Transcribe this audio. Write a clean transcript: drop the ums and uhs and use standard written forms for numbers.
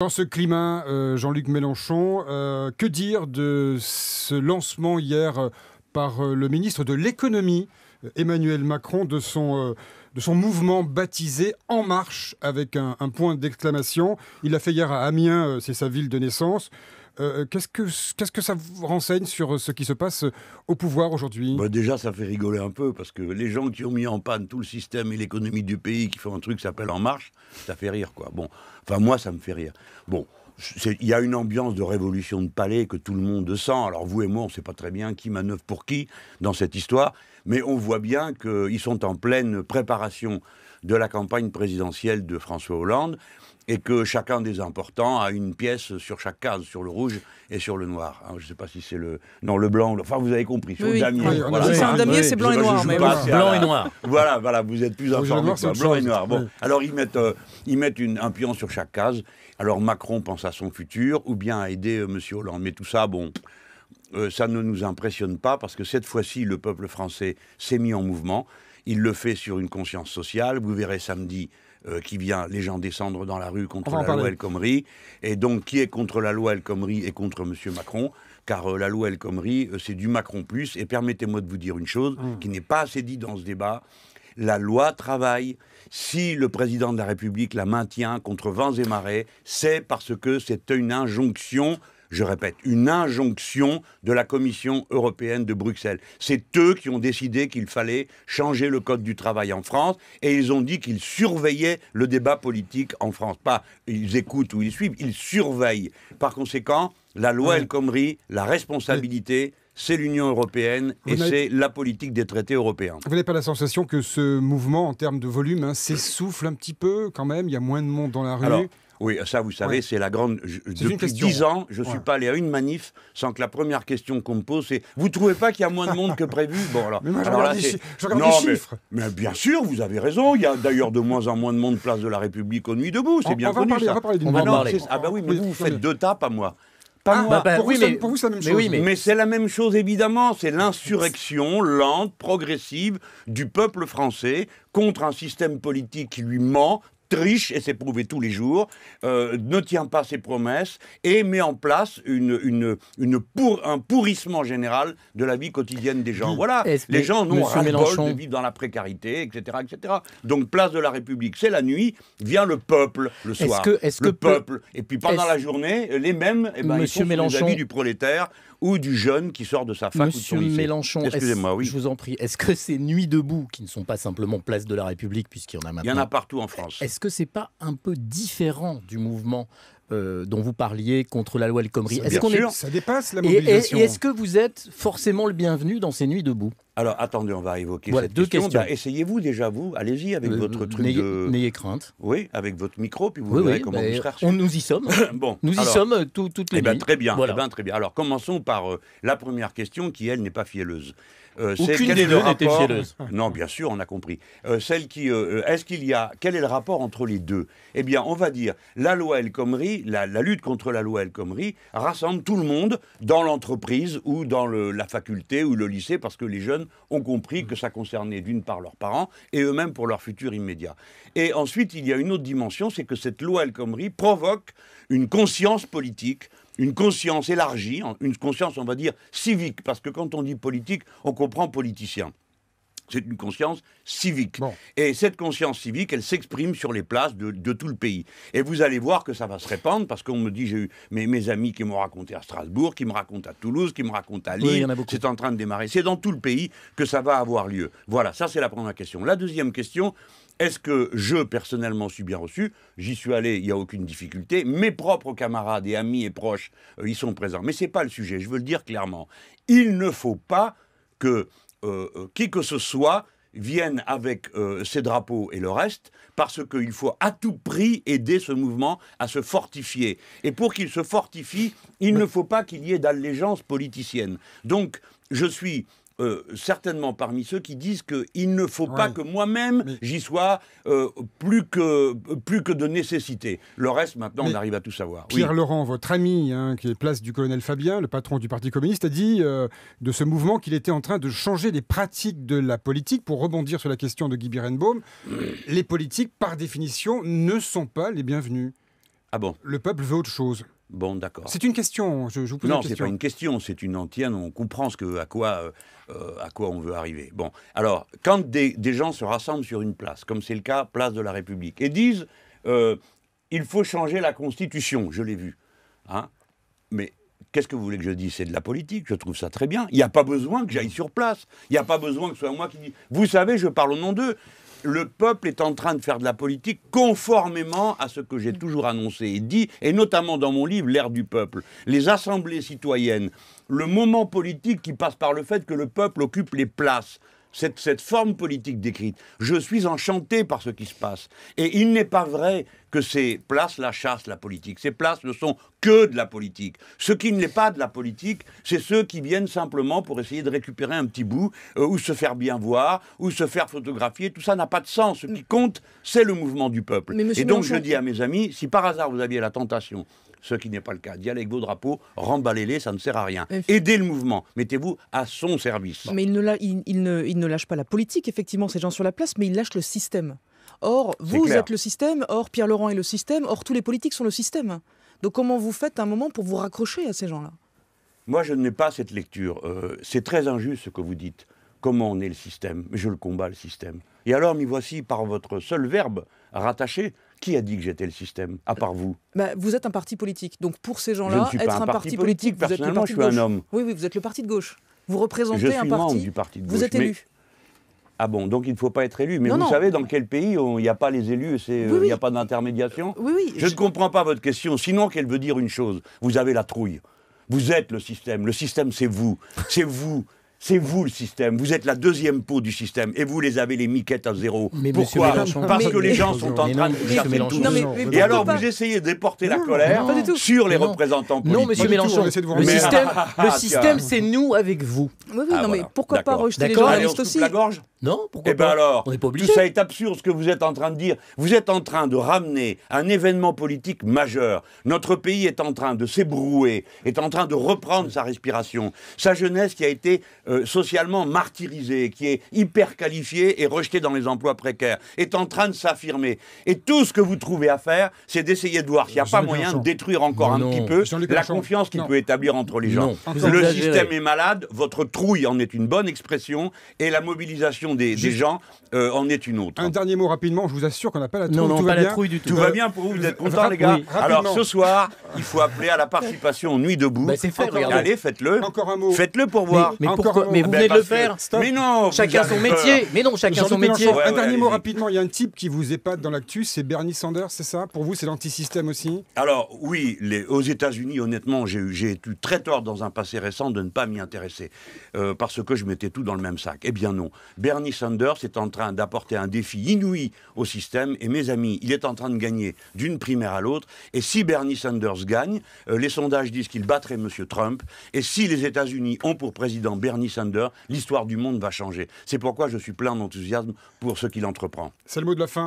Dans ce climat, Jean-Luc Mélenchon, que dire de ce lancement hier par le ministre de l'économie, Emmanuel Macron, de son mouvement baptisé En Marche, avec un point d'exclamation. Il l'a fait hier à Amiens, c'est sa ville de naissance. Qu'est-ce que ça vous renseigne sur ce qui se passe au pouvoir aujourd'hui ? Déjà, ça fait rigoler un peu, parce que les gens qui ont mis en panne tout le système et l'économie du pays, qui font un truc qui s'appelle En Marche, ça fait rire, quoi. Bon, enfin, moi, ça me fait rire. Bon, il y a une ambiance de révolution de palais que tout le monde sent. Alors, vous et moi, on ne sait pas très bien qui manœuvre pour qui dans cette histoire, mais on voit bien qu'ils sont en pleine préparation de la campagne présidentielle de François Hollande, et que chacun des importants a une pièce sur chaque case, sur le rouge et sur le noir. Alors, je ne sais pas si c'est le blanc, enfin vous avez compris, sur le damier. Oui, voilà. C'est un damier, c'est blanc et noir. Blanc et noir. Voilà, vous êtes plus informés que moi. Blanc et noir. Bon, alors ils mettent un pion sur chaque case. Alors Macron pense à son futur, ou bien à aider M. Hollande. Mais tout ça, bon, ça ne nous impressionne pas, parce que cette fois-ci, le peuple français s'est mis en mouvement. Il le fait sur une conscience sociale. Vous verrez samedi qui vient, les gens descendre dans la rue contre la loi El Khomri. Et donc, qui est contre la loi El Khomri et contre M. Macron, car la loi El Khomri, c'est du Macron plus. Et permettez-moi de vous dire une chose qui n'est pas assez dit dans ce débat. La loi travail. Si le président de la République la maintient contre vents et marées, c'est parce que c'est une injonction. Je répète, une injonction de la Commission européenne de Bruxelles. C'est eux qui ont décidé qu'il fallait changer le code du travail en France, et ils ont dit qu'ils surveillaient le débat politique en France. Pas ils écoutent ou ils suivent, ils surveillent. Par conséquent, la loi El Khomri, la responsabilité, c'est l'Union européenne et c'est la politique des traités européens. Vous n'avez pas la sensation que ce mouvement, en termes de volume, s'essouffle un petit peu quand même ? Il y a moins de monde dans la rue. Alors, oui, ça, vous savez, c'est la grande... Depuis 10 ans, je ne suis pas allé à une manif sans que la première question qu'on me pose, c'est « Vous ne trouvez pas qu'il y a moins de monde que prévu ?» Bon, alors, mais moi, je regarde les chiffres. Mais bien sûr, vous avez raison. Il y a d'ailleurs de moins en moins de monde place de la République aux Nuits debout. C'est bien connu, ça. On va parler d'une manif. Ah bah oui, mais vous faites deux tapes à moi. Pour vous, c'est la même chose. Mais c'est la même chose, évidemment. C'est l'insurrection lente, progressive du peuple français contre un système politique qui lui ment, triche, et c'est prouvé tous les jours, ne tient pas ses promesses et met en place un pourrissement général de la vie quotidienne des gens. Voilà, les gens n'ont ras-le-bol de vivre dans la précarité, etc., etc. Donc, place de la République, c'est la nuit, vient le peuple le soir. Le peuple, et puis pendant la journée, les mêmes, ils sont les amis du prolétaire ou du jeune qui sort de sa fac ou de son lycée. Monsieur Mélenchon, excusez-moi, oui. Je vous en prie, est-ce que ces nuits debout, qui ne sont pas simplement place de la République, puisqu'il y en a maintenant... Il y en a partout en France. Est-ce que c'est pas un peu différent du mouvement dont vous parliez contre la loi El Khomri? Bien sûr. Ça dépasse la mobilisation. Et est-ce que vous êtes forcément le bienvenu dans ces nuits debout? Alors, attendez, on va évoquer cette deux questions. Essayez-vous déjà, vous, allez-y avec votre truc de... N'ayez crainte. Oui, avec votre micro, puis vous verrez comment vous serez reçu. Nous y sommes. Bon, nous y sommes toutes les nuits. Très bien, voilà. Très bien. Alors, commençons par la première question qui, elle, n'est pas fielleuse. Aucune des deux n'était fielleuse. Non, bien sûr, on a compris. Quel est le rapport entre les deux? Eh bien, on va dire, la loi El Khomri, la lutte contre la loi El Khomri rassemble tout le monde dans l'entreprise ou dans la faculté ou le lycée, parce que les jeunes ont compris que ça concernait d'une part leurs parents et eux-mêmes pour leur futur immédiat. Et ensuite, il y a une autre dimension, c'est que cette loi El Khomri provoque une conscience politique, une conscience élargie, une conscience, on va dire, civique, parce que quand on dit politique, on comprend politicien. C'est une conscience civique. Bon. Et cette conscience civique, elle s'exprime sur les places de tout le pays. Et vous allez voir que ça va se répandre, parce qu'on me dit, j'ai eu mes amis qui m'ont raconté à Strasbourg, qui me racontent à Toulouse, qui me racontent à Lille. Oui, c'est en train de démarrer. C'est dans tout le pays que ça va avoir lieu. Voilà, ça c'est la première question. La deuxième question, est-ce que je, personnellement, suis bien reçu? J'y suis allé, il n'y a aucune difficulté. Mes propres camarades et amis et proches, ils sont présents. Mais ce n'est pas le sujet, je veux le dire clairement. Il ne faut pas que qui que ce soit vienne avec ses drapeaux et le reste, parce qu'il faut à tout prix aider ce mouvement à se fortifier. Et pour qu'il se fortifie, il ne faut pas qu'il y ait d'allégeance politicienne. Donc, je suis... certainement parmi ceux qui disent qu'il ne faut pas que moi-même j'y sois plus que de nécessité. Le reste, maintenant, on arrive à tout savoir. Pierre Laurent, votre ami, qui est place du colonel Fabien, le patron du Parti communiste, a dit de ce mouvement qu'il était en train de changer les pratiques de la politique. Pour rebondir sur la question de Guy Birenbaum, les politiques, par définition, ne sont pas les bienvenus. Ah bon? Le peuple veut autre chose. Bon, d'accord. C'est une question, je vous pose une Non, question. c'est pas une question, c'est une antienne, on comprend à quoi on veut arriver. Bon, alors, quand des gens se rassemblent sur une place, comme c'est le cas, place de la République, et disent il faut changer la Constitution, je l'ai vu. Hein, mais qu'est-ce que vous voulez que je dise? C'est de la politique, je trouve ça très bien. Il n'y a pas besoin que j'aille sur place. Il n'y a pas besoin que ce soit moi qui dise. Vous savez, je parle au nom d'eux. Le peuple est en train de faire de la politique conformément à ce que j'ai toujours annoncé et dit, et notamment dans mon livre, L'ère du peuple. Les assemblées citoyennes, le moment politique qui passe par le fait que le peuple occupe les places. Cette forme politique décrite, je suis enchanté par ce qui se passe. Et il n'est pas vrai que ces places la chassent la politique. Ces places ne sont que de la politique. Ce qui ne l'est pas de la politique, c'est ceux qui viennent simplement pour essayer de récupérer un petit bout, ou se faire bien voir, ou se faire photographier. Tout ça n'a pas de sens. Ce qui compte, c'est le mouvement du peuple. Et donc je dis à mes amis, si par hasard vous aviez la tentation, ce qui n'est pas le cas, d'y aller avec vos drapeaux, remballez-les, ça ne sert à rien. Aidez le mouvement, mettez-vous à son service. Mais il ne lâche pas la politique, effectivement, ces gens sur la place, mais il lâche le système. Or, vous êtes le système, or Pierre Laurent est le système, or tous les politiques sont le système. Donc comment vous faites un moment pour vous raccrocher à ces gens-là? Moi, je n'ai pas cette lecture. C'est très injuste ce que vous dites. Comment on est le système? Mais je le combats, le système. Et alors, m'y voici par votre seul verbe, rattaché. Qui a dit que j'étais le système, à part vous? Vous êtes un parti politique. Donc pour ces gens-là, être un parti politique, vous êtes le personnellement, parti je de suis gauche. un homme. Oui, vous êtes le parti de gauche. Vous représentez je suis un membre du parti de gauche. Vous êtes élu. Ah bon, donc il ne faut pas être élu. Mais Non, vous non. savez dans quel pays il n'y a pas les élus, il n'y a pas d'intermédiation? Oui, oui. Je ne comprends pas votre question, sinon qu'elle veut dire une chose. Vous avez la trouille. Vous êtes le système. Le système, c'est vous. C'est vous. C'est vous le système, vous êtes la deuxième peau du système et vous les avez les miquettes à zéro. Mais pourquoi? Parce que les gens sont en Mais train non, de monsieur chercher Mélenchon. tous. Non, mais Et pourquoi alors pas? vous essayez de déporter la colère pas du tout. sur les Non. représentants politiques. Non, monsieur Pas du tout, on Mélenchon, essaie de vous le remettre. système, Ah, système, tiens. c'est nous avec vous. Oui, Ah, non, mais voilà. pourquoi pas D'accord. rejeter les D'accord. Allez, on journalistes se coupe aussi? la gorge? Non, pourquoi Eh bien pas? alors, On n'est pas tout obligé. ça est absurde ce que vous êtes en train de dire. Vous êtes en train de ramener un événement politique majeur. Notre pays est en train de s'ébrouer, est en train de reprendre sa respiration. Sa jeunesse qui a été socialement martyrisée, qui est hyper qualifiée et rejetée dans les emplois précaires, est en train de s'affirmer. Et tout ce que vous trouvez à faire, c'est d'essayer de voir s'il n'y a pas Jean-Luc moyen Mélenchon. de détruire encore un Non. petit peu Jean-Luc la Mélenchon. confiance qu'il Non. peut établir entre les gens. Non. Vous Le exagérez. système est malade, votre trouille en est une bonne expression, et la mobilisation des gens en est une autre. Un dernier mot rapidement, je vous assure qu'on n'a pas la trouille. Non, non, tout pas va la bien. trouille du tout. Tout va bien pour vous, vous êtes contents les gars? oui, Alors rapidement. ce soir, il faut appeler à la participation aux Nuits debout. Bah, c'est fait, Encore- regardez. Allez, faites-le. Encore un mot. Faites-le pour voir. Mais Encore pourquoi? un mot. Mais vous Ben, venez de le parce que- faire. Stop. Mais non, Chacun vous son avez peur. métier. Mais non, chacun son Jean-Luc métier. Mélenchon, Ouais, un dernier ouais, mot allez-y. rapidement. Il y a un type qui vous épate dans l'actu, c'est Bernie Sanders, c'est ça? Pour vous, c'est l'antisystème aussi? Alors oui, aux États-Unis, honnêtement, j'ai eu très tort dans un passé récent de ne pas m'y intéresser parce que je mettais tout dans le même sac. Eh bien non, Bernie Sanders est en train d'apporter un défi inouï au système et mes amis, il est en train de gagner d'une primaire à l'autre. Et si Bernie Sanders gagne, les sondages disent qu'il battrait M. Trump. Et si les États-Unis ont pour président Bernie Sanders, l'histoire du monde va changer. C'est pourquoi je suis plein d'enthousiasme pour ce qu'il entreprend. C'est le mot de la fin.